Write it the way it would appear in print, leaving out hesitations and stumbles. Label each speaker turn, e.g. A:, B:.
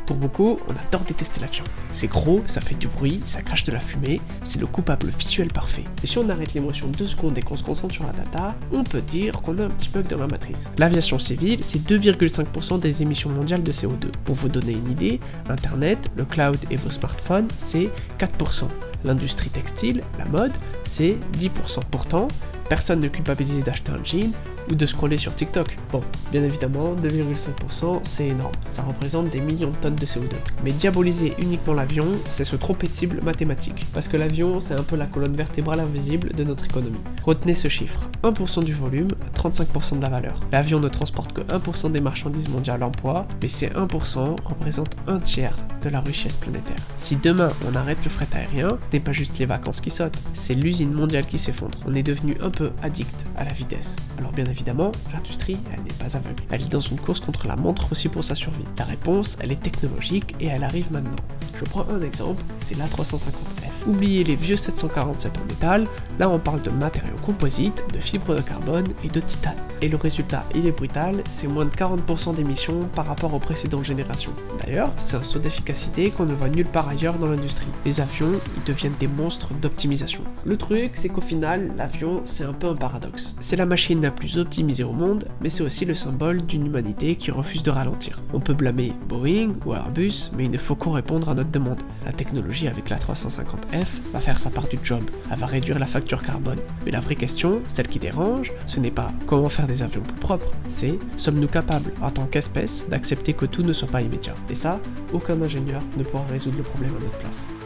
A: Pour beaucoup, on adore détester l'avion. C'est gros, ça fait du bruit, ça crache de la fumée, c'est le coupable visuel parfait. Et si on arrête l'émotion 2 secondes et qu'on se concentre sur la data, on peut dire qu'on a un petit bug dans la matrice. L'aviation civile, c'est 2,5% des émissions mondiales de CO2. Pour vous donner une idée, Internet, le cloud et vos smartphones, c'est 4%. L'industrie textile, la mode, c'est 10%. Pourtant, personne ne culpabilise d'acheter un jean ou de scroller sur TikTok. Bon, bien évidemment, 2,5% c'est énorme, ça représente des millions de tonnes de CO2. Mais diaboliser uniquement l'avion, c'est se tromper de cible mathématique, parce que l'avion, c'est un peu la colonne vertébrale invisible de notre économie. Retenez ce chiffre, 1% du volume, 35% de la valeur. L'avion ne transporte que 1% des marchandises mondiales en poids, mais ces 1% représentent un tiers de la richesse planétaire. Si demain on arrête le fret aérien, ce n'est pas juste les vacances qui sautent, c'est l'usine mondiale qui s'effondre. On est devenu un peu addict à la vitesse. Alors bien évidemment, l'industrie, elle n'est pas aveugle. Elle est dans une course contre la montre aussi pour sa survie. La réponse, elle est technologique et elle arrive maintenant. Je prends un exemple, c'est l'A350F. Oubliez les vieux 747 en métal, là on parle de matériaux composites, de fibres de carbone et de titane. Et le résultat, il est brutal, c'est moins de 40% d'émissions par rapport aux précédentes générations. D'ailleurs, c'est un saut d'efficacité qu'on ne voit nulle part ailleurs dans l'industrie. Les avions, ils deviennent des monstres d'optimisation. Le truc, c'est qu'au final, l'avion, c'est un peu un paradoxe. C'est la machine la plus optimisée au monde, mais c'est aussi le symbole d'une humanité qui refuse de ralentir. On peut blâmer Boeing ou Airbus, mais il ne faut qu'on réponde à notre demande. La technologie avec l'A350F va faire sa part du job, elle va réduire la facture carbone. Mais la vraie question, celle qui dérange, ce n'est pas comment faire des avions plus propres, c'est sommes-nous capables, en tant qu'espèce, d'accepter que tout ne soit pas immédiat. Et ça, aucun ingénieur ne pourra résoudre le problème à notre place.